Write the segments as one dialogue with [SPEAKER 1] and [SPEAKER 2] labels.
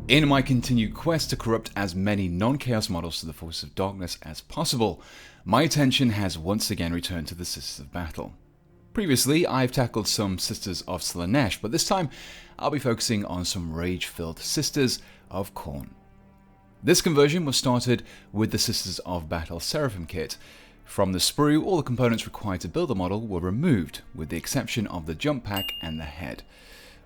[SPEAKER 1] In my continued quest to corrupt as many non-chaos models to the Forces of Darkness as possible, my attention has once again returned to the Sisters of Battle. Previously, I've tackled some Sisters of Slaanesh, but this time I'll be focusing on some rage-filled Sisters of Khorne. This conversion was started with the Sisters of Battle Seraphim kit. From the sprue, all the components required to build the model were removed, with the exception of the jump pack and the head.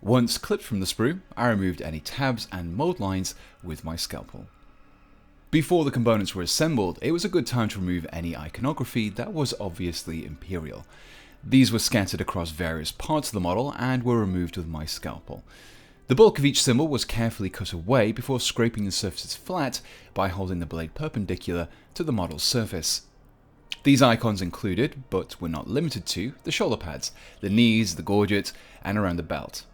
[SPEAKER 1] Once clipped from the sprue, I removed any tabs and mold lines with my scalpel. Before the components were assembled, it was a good time to remove any iconography that was obviously Imperial. These were scattered across various parts of the model and were removed with my scalpel. The bulk of each symbol was carefully cut away before scraping the surfaces flat by holding the blade perpendicular to the model's surface. These icons included, but were not limited to, the shoulder pads, the knees, the gorget, and around the belt.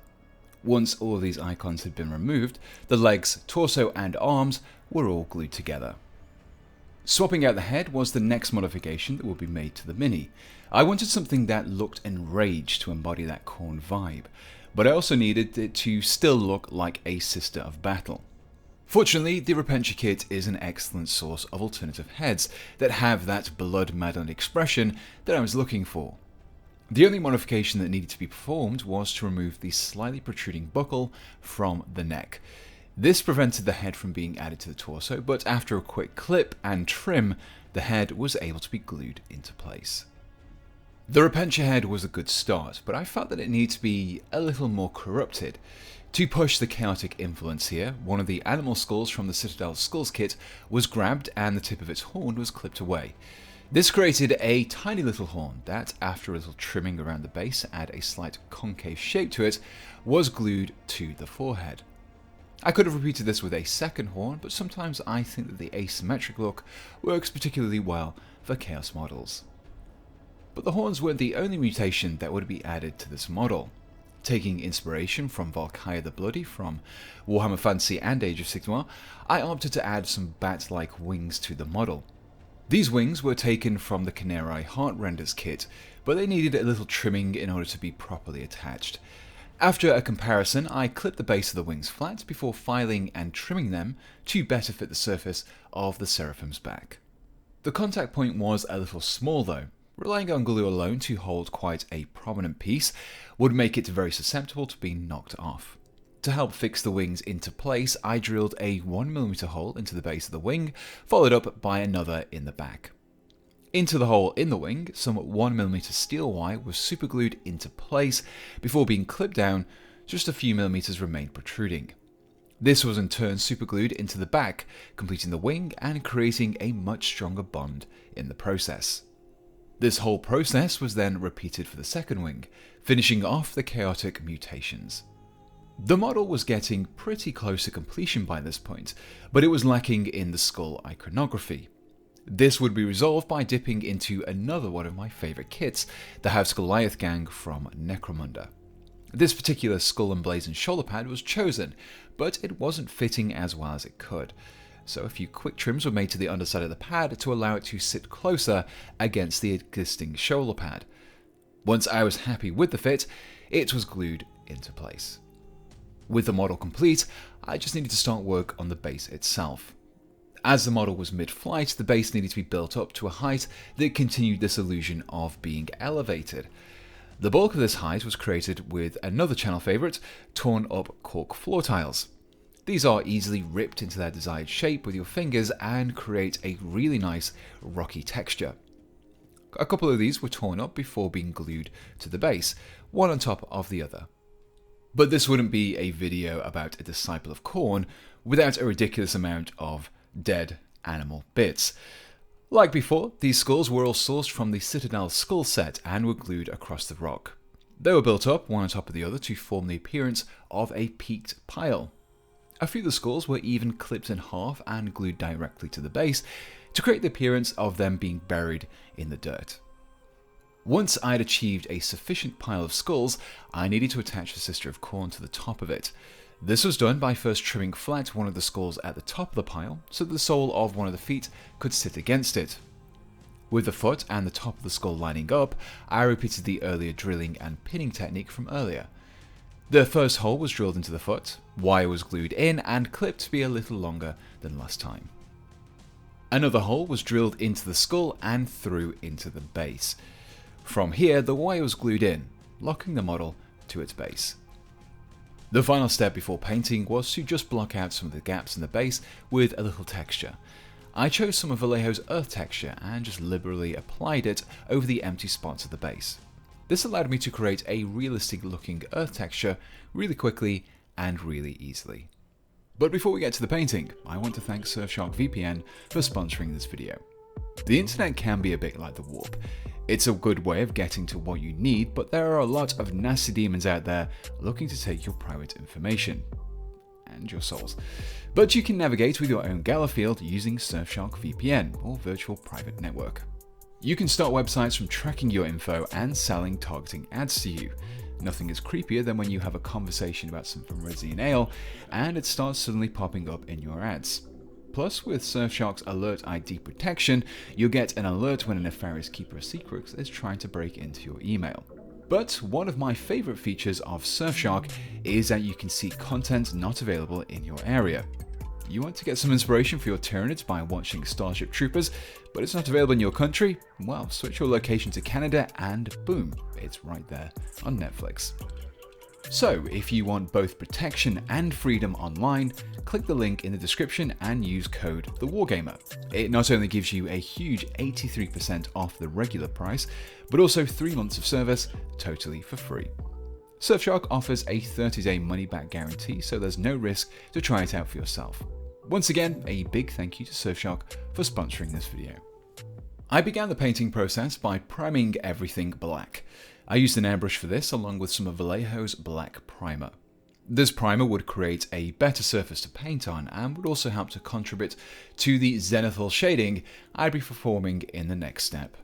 [SPEAKER 1] Once all of these icons had been removed, the legs, torso, and arms were all glued together. Swapping out the head was the next modification that would be made to the Mini. I wanted something that looked enraged to embody that Khorne vibe, but I also needed it to still look like a Sister of Battle. Fortunately, the Repentia kit is an excellent source of alternative heads that have that blood-maddened expression that I was looking for. The only modification that needed to be performed was to remove the slightly protruding buckle from the neck. This prevented the head from being added to the torso, but after a quick clip and trim, the head was able to be glued into place. The Repentia head was a good start, but I felt that it needed to be a little more corrupted. To push the chaotic influence here, one of the animal skulls from the Citadel skulls kit was grabbed and the tip of its horn was clipped away. This created a tiny little horn that, after a little trimming around the base to add a slight concave shape to it, was glued to the forehead. I could have repeated this with a second horn, but sometimes I think that the asymmetric look works particularly well for chaos models. But the horns weren't the only mutation that would be added to this model. Taking inspiration from Valkyrie the Bloody from Warhammer Fantasy and Age of Sigmar, I opted to add some bat-like wings to the model. These wings were taken from the Canary Heart Renders kit, but they needed a little trimming in order to be properly attached. After a comparison, I clipped the base of the wings flat before filing and trimming them to better fit the surface of the Seraphim's back. The contact point was a little small though. Relying on glue alone to hold quite a prominent piece would make it very susceptible to being knocked off. To help fix the wings into place, I drilled a 1mm hole into the base of the wing, followed up by another in the back. Into the hole in the wing, some 1mm steel wire was superglued into place before being clipped down. Just a few millimeters remained protruding. This was in turn superglued into the back, completing the wing and creating a much stronger bond in the process. This whole process was then repeated for the second wing, finishing off the chaotic mutations. The model was getting pretty close to completion by this point, but it was lacking in the skull iconography. This would be resolved by dipping into another one of my favourite kits, the House Goliath gang from Necromunda. This particular skull emblazoned shoulder pad was chosen, but it wasn't fitting as well as it could, so a few quick trims were made to the underside of the pad to allow it to sit closer against the existing shoulder pad. Once I was happy with the fit, it was glued into place. With the model complete, I just needed to start work on the base itself. As the model was mid-flight, the base needed to be built up to a height that continued this illusion of being elevated. The bulk of this height was created with another channel favourite, torn up cork floor tiles. These are easily ripped into their desired shape with your fingers and create a really nice rocky texture. A couple of these were torn up before being glued to the base, one on top of the other. But this wouldn't be a video about a disciple of Khorne without a ridiculous amount of dead animal bits. Like before, these skulls were all sourced from the Citadel skull set and were glued across the rock. They were built up one on top of the other to form the appearance of a peaked pile. A few of the skulls were even clipped in half and glued directly to the base to create the appearance of them being buried in the dirt. Once I had achieved a sufficient pile of skulls, I needed to attach the Sister of Khorne to the top of it. This was done by first trimming flat one of the skulls at the top of the pile so that the sole of one of the feet could sit against it. With the foot and the top of the skull lining up, I repeated the earlier drilling and pinning technique from earlier. The first hole was drilled into the foot, wire was glued in and clipped to be a little longer than last time. Another hole was drilled into the skull and through into the base. From here, the wire was glued in, locking the model to its base. The final step before painting was to just block out some of the gaps in the base with a little texture. I chose some of Vallejo's earth texture and just liberally applied it over the empty spots of the base. This allowed me to create a realistic looking earth texture really quickly and really easily. But before we get to the painting, I want to thank Surfshark VPN for sponsoring this video. The internet can be a bit like the warp. It's a good way of getting to what you need, but there are a lot of nasty demons out there looking to take your private information and your souls. But you can navigate with your own Gala field using Surfshark VPN or Virtual Private Network. You can start websites from tracking your info and selling targeting ads to you. Nothing is creepier than when you have a conversation about some Vermillion ale and it starts suddenly popping up in your ads. Plus, with Surfshark's Alert ID protection, you'll get an alert when a nefarious keeper of secrets is trying to break into your email. But one of my favorite features of Surfshark is that you can see content not available in your area. You want to get some inspiration for your Tyranids by watching Starship Troopers, but it's not available in your country? Well, switch your location to Canada and boom, it's right there on Netflix. So, if you want both protection and freedom online, click the link in the description and use code TheWargamer. It not only gives you a huge 83% off the regular price, but also 3 months of service totally for free. Surfshark offers a 30-day money-back guarantee, so there's no risk to try it out for yourself. Once again, a big thank you to Surfshark for sponsoring this video. I began the painting process by priming everything black. I used an airbrush for this along with some of Vallejo's black primer. This primer would create a better surface to paint on and would also help to contribute to the zenithal shading I'd be performing in the next step.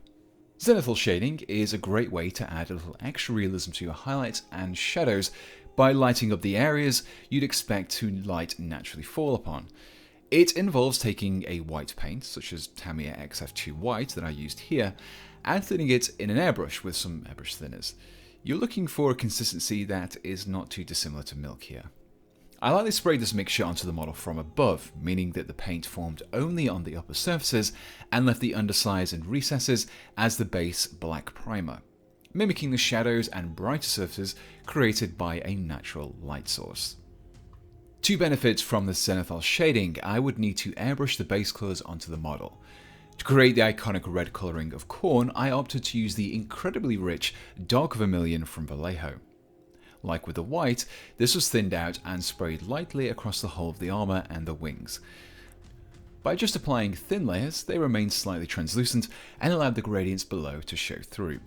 [SPEAKER 1] Zenithal shading is a great way to add a little extra realism to your highlights and shadows by lighting up the areas you'd expect to light naturally fall upon. It involves taking a white paint, such as Tamiya XF2 white that I used here, and thinning it in an airbrush with some airbrush thinners. You're looking for a consistency that is not too dissimilar to milk here. I lightly sprayed this mixture onto the model from above, meaning that the paint formed only on the upper surfaces and left the undersides and recesses as the base black primer, mimicking the shadows and brighter surfaces created by a natural light source. To benefit from the zenithal shading, I would need to airbrush the base colours onto the model. To create the iconic red colouring of Khorne, I opted to use the incredibly rich dark vermilion from Vallejo. Like with the white, this was thinned out and sprayed lightly across the whole of the armour and the wings. By just applying thin layers, they remained slightly translucent and allowed the gradients below to show through.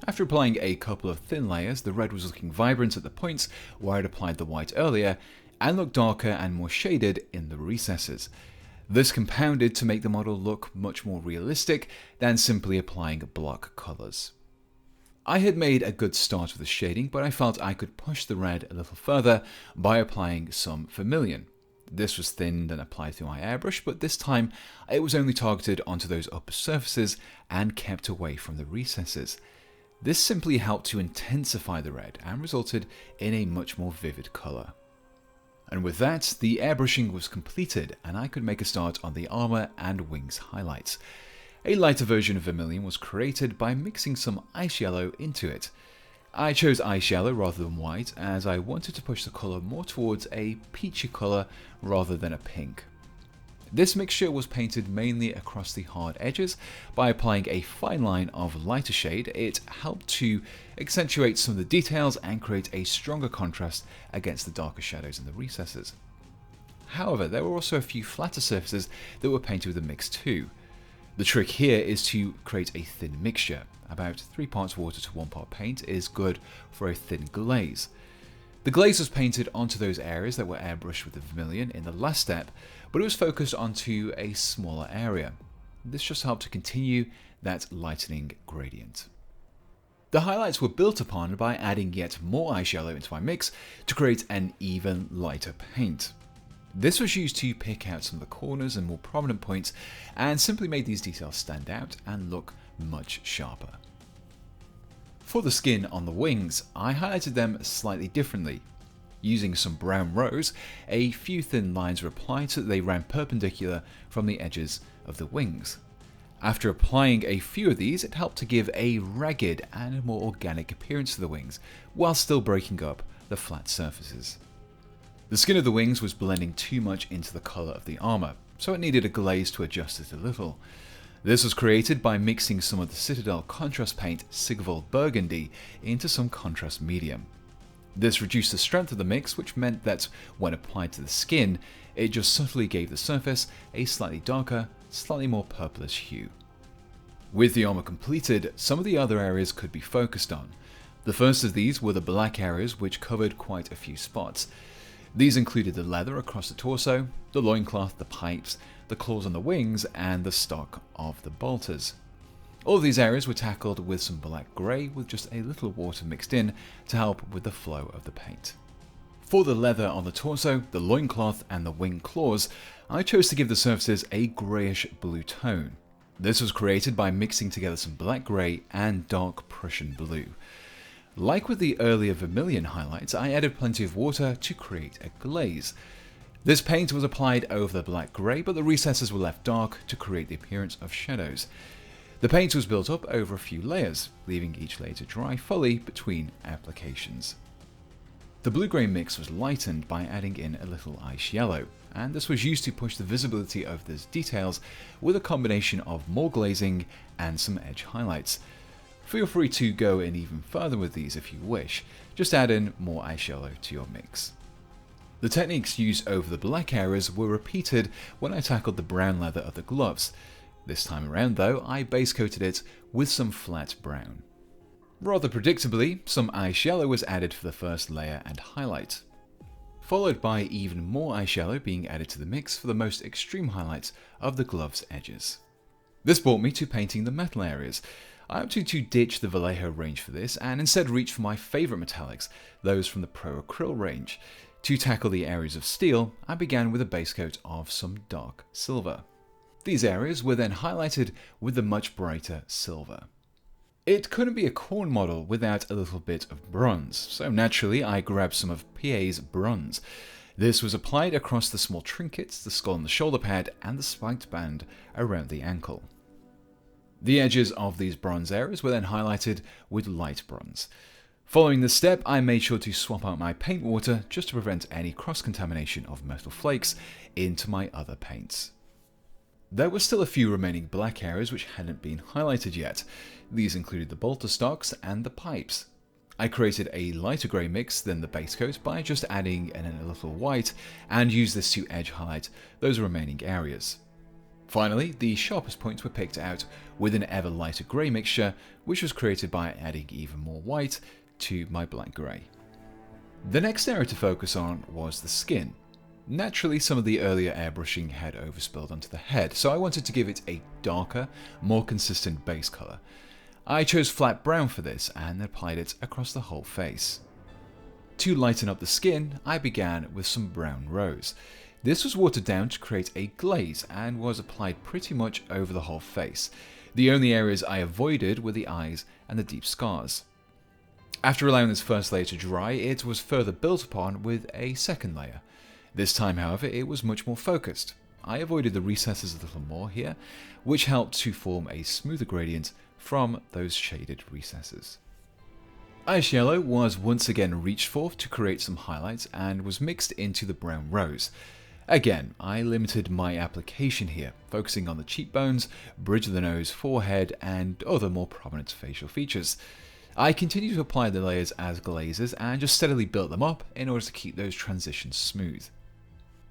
[SPEAKER 1] After applying a couple of thin layers, the red was looking vibrant at the points where I'd applied the white earlier, and looked darker and more shaded in the recesses. This compounded to make the model look much more realistic than simply applying block colours. I had made a good start with the shading, but I felt I could push the red a little further by applying some Vermillion. This was thinned and applied through my airbrush, but this time it was only targeted onto those upper surfaces and kept away from the recesses. This simply helped to intensify the red and resulted in a much more vivid colour. And with that, the airbrushing was completed and I could make a start on the armour and wings highlights. A lighter version of Vermillion was created by mixing some ice yellow into it. I chose ice yellow rather than white as I wanted to push the colour more towards a peachy colour rather than a pink. This mixture was painted mainly across the hard edges. By applying a fine line of lighter shade, it helped to accentuate some of the details and create a stronger contrast against the darker shadows in the recesses. However, there were also a few flatter surfaces that were painted with a mix too. The trick here is to create a thin mixture. About 3 parts water to 1 part paint is good for a thin glaze. The glaze was painted onto those areas that were airbrushed with the Vermillion in the last step, but it was focused onto a smaller area. This just helped to continue that lightening gradient. The highlights were built upon by adding yet more eyeshadow into my mix to create an even lighter paint. This was used to pick out some of the corners and more prominent points and simply made these details stand out and look much sharper. For the skin on the wings, I highlighted them slightly differently. Using some brown rose, a few thin lines were applied so that they ran perpendicular from the edges of the wings. After applying a few of these, it helped to give a ragged and more organic appearance to the wings, while still breaking up the flat surfaces. The skin of the wings was blending too much into the colour of the armour, so it needed a glaze to adjust it a little. This was created by mixing some of the Citadel contrast paint Sigvald Burgundy into some contrast medium. This reduced the strength of the mix, which meant that when applied to the skin, it just subtly gave the surface a slightly darker, slightly more purplish hue. With the armour completed, some of the other areas could be focused on. The first of these were the black areas, which covered quite a few spots. These included the leather across the torso, the loincloth, the pipes, the claws on the wings, and the stock of the bolters. All of these areas were tackled with some black grey with just a little water mixed in to help with the flow of the paint. For the leather on the torso, the loincloth, and the wing claws, I chose to give the surfaces a greyish blue tone. This was created by mixing together some black grey and dark Prussian blue. Like with the earlier Vermillion highlights, I added plenty of water to create a glaze. This paint was applied over the black grey, but the recesses were left dark to create the appearance of shadows. The paint was built up over a few layers, leaving each layer to dry fully between applications. The blue-grey mix was lightened by adding in a little ice yellow, and this was used to push the visibility of these details with a combination of more glazing and some edge highlights. Feel free to go in even further with these if you wish, just add in more ice yellow to your mix. The techniques used over the black areas were repeated when I tackled the brown leather of the gloves. This time around though, I base coated it with some flat brown. Rather predictably, some ice yellow was added for the first layer and highlight, followed by even more ice yellow being added to the mix for the most extreme highlights of the gloves' edges. This brought me to painting the metal areas. I opted to ditch the Vallejo range for this and instead reach for my favourite metallics, those from the Pro-Acryl range. To tackle the areas of steel, I began with a base coat of some dark silver. These areas were then highlighted with the much brighter silver. It couldn't be a Khorne model without a little bit of bronze, so naturally I grabbed some of PA's bronze. This was applied across the small trinkets, the skull and the shoulder pad, and the spiked band around the ankle. The edges of these bronze areas were then highlighted with light bronze. Following this step, I made sure to swap out my paint water just to prevent any cross-contamination of metal flakes into my other paints. There were still a few remaining black areas which hadn't been highlighted yet. These included the bolter stocks and the pipes. I created a lighter grey mix than the base coat by just adding in a little white and used this to edge highlight those remaining areas. Finally, the sharpest points were picked out with an ever lighter grey mixture, which was created by adding even more white to my black grey. The next area to focus on was the skin. Naturally, some of the earlier airbrushing had overspilled onto the head, so I wanted to give it a darker, more consistent base colour. I chose flat brown for this and applied it across the whole face. To lighten up the skin, I began with some brown rose. This was watered down to create a glaze and was applied pretty much over the whole face. The only areas I avoided were the eyes and the deep scars. After allowing this first layer to dry, it was further built upon with a second layer. This time, however, it was much more focused. I avoided the recesses a little more here, which helped to form a smoother gradient from those shaded recesses. Ice yellow was once again reached for to create some highlights and was mixed into the brown rose. Again, I limited my application here, focusing on the cheekbones, bridge of the nose, forehead, and other more prominent facial features. I continued to apply the layers as glazes and just steadily built them up in order to keep those transitions smooth.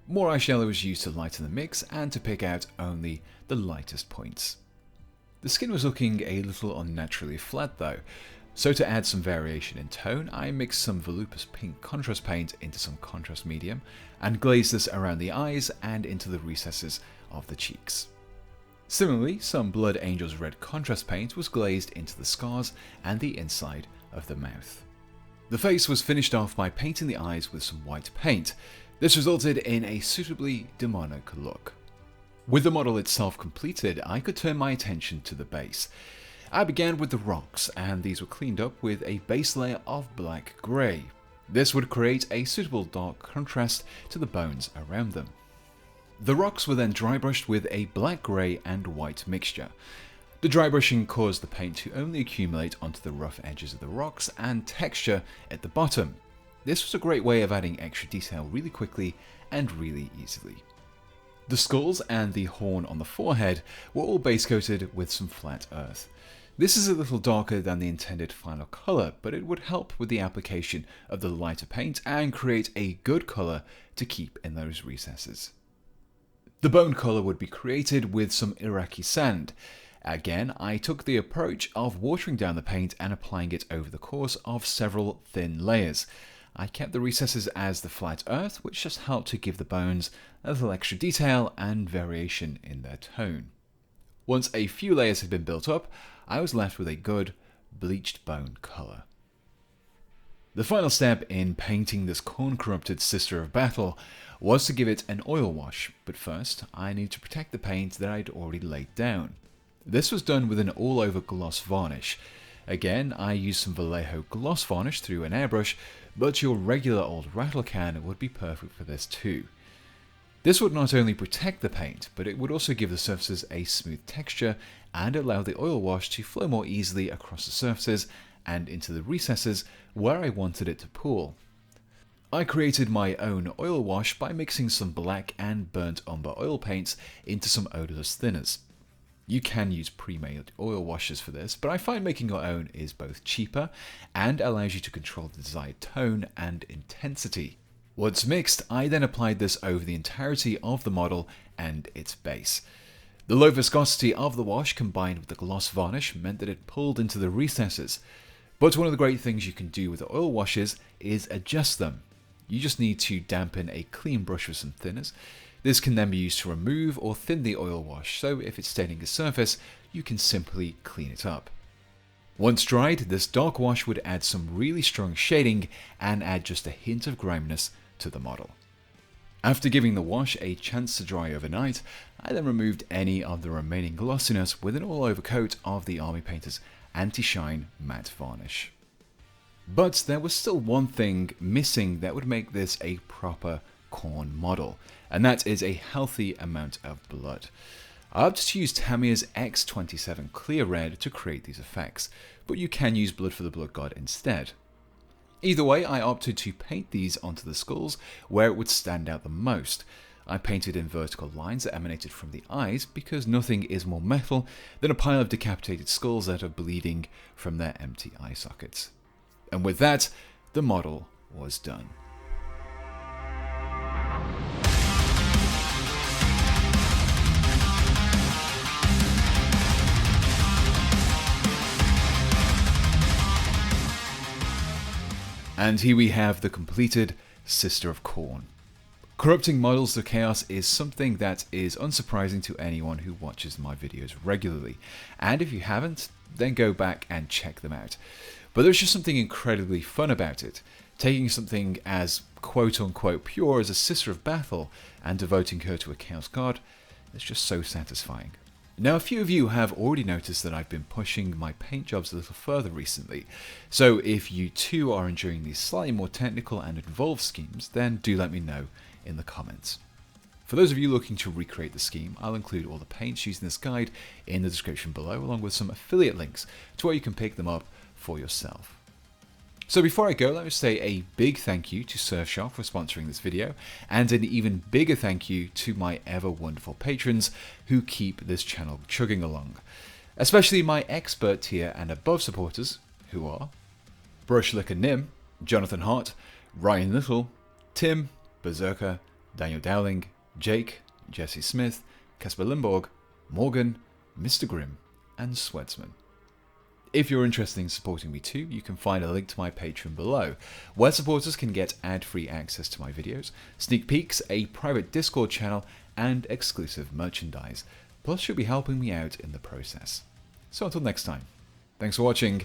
[SPEAKER 1] More ice yellow was used to lighten the mix and to pick out only the lightest points. The skin was looking a little unnaturally flat though, so to add some variation in tone, I mixed some Volupus Pink contrast paint into some contrast medium and glazed this around the eyes and into the recesses of the cheeks. Similarly, some Blood Angel's red contrast paint was glazed into the scars and the inside of the mouth. The face was finished off by painting the eyes with some white paint. This resulted in a suitably demonic look. With the model itself completed, I could turn my attention to the base. I began with the rocks, and these were cleaned up with a base layer of black grey. This would create a suitable dark contrast to the bones around them. The rocks were then dry brushed with a black grey and white mixture. The dry brushing caused the paint to only accumulate onto the rough edges of the rocks and texture at the bottom. This was a great way of adding extra detail really quickly and really easily. The skulls and the horn on the forehead were all base coated with some flat earth. This is a little darker than the intended final colour, but it would help with the application of the lighter paint and create a good colour to keep in those recesses. The bone colour would be created with some Iraqi sand. Again, I took the approach of watering down the paint and applying it over the course of several thin layers. I kept the recesses as the flat earth, which just helped to give the bones a little extra detail and variation in their tone. Once a few layers had been built up, I was left with a good bleached bone colour. The final step in painting this corn-corrupted Sister of Battle was to give it an oil wash, but first I needed to protect the paint that I'd already laid down. This was done with an all-over gloss varnish. Again, I used some Vallejo gloss varnish through an airbrush, but your regular old rattle can would be perfect for this too. This would not only protect the paint, but it would also give the surfaces a smooth texture and allow the oil wash to flow more easily across the surfaces and into the recesses where I wanted it to pool. I created my own oil wash by mixing some black and burnt umber oil paints into some odorless thinners. You can use pre-made oil washes for this, but I find making your own is both cheaper and allows you to control the desired tone and intensity. Once mixed, I then applied this over the entirety of the model and its base. The low viscosity of the wash combined with the gloss varnish meant that it pulled into the recesses. But one of the great things you can do with the oil washes is adjust them. You just need to dampen a clean brush with some thinners. This can then be used to remove or thin the oil wash, so if it's staining a surface, you can simply clean it up. Once dried, this dark wash would add some really strong shading and add just a hint of griminess to the model. After giving the wash a chance to dry overnight, I then removed any of the remaining glossiness with an all-over coat of the Army Painter's Anti-Shine Matte Varnish. But there was still one thing missing that would make this a proper Khorne model, and that is a healthy amount of blood. I opted to use Tamiya's X27 Clear Red to create these effects, but you can use Blood for the Blood God instead. Either way, I opted to paint these onto the skulls where it would stand out the most. I painted in vertical lines that emanated from the eyes because nothing is more metal than a pile of decapitated skulls that are bleeding from their empty eye sockets. And with that, the model was done. And here we have the completed Sister of Khorne. Corrupting models to chaos is something that is unsurprising to anyone who watches my videos regularly, and if you haven't, then go back and check them out. But there's just something incredibly fun about it, taking something as quote-unquote pure as a Sister of Battle and devoting her to a chaos god is just so satisfying. Now, a few of you have already noticed that I've been pushing my paint jobs a little further recently, so if you too are enjoying these slightly more technical and involved schemes, then do let me know in the comments. For those of you looking to recreate the scheme, I'll include all the paints used in this guide in the description below, along with some affiliate links to where you can pick them up for yourself. So before I go, let me say a big thank you to Surfshark for sponsoring this video, and an even bigger thank you to my ever wonderful patrons who keep this channel chugging along. Especially my expert tier and above supporters, who are Brushlicker Nim, Jonathan Hart, Ryan Little, Tim, Berserker, Daniel Dowling, Jake, Jesse Smith, Casper Limborg, Morgan, Mr. Grimm, and Sweatsman. If you're interested in supporting me too, you can find a link to my Patreon below, where supporters can get ad-free access to my videos, sneak peeks, a private Discord channel, and exclusive merchandise. Plus, you'll be helping me out in the process. So until next time, thanks for watching,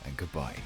[SPEAKER 1] and goodbye.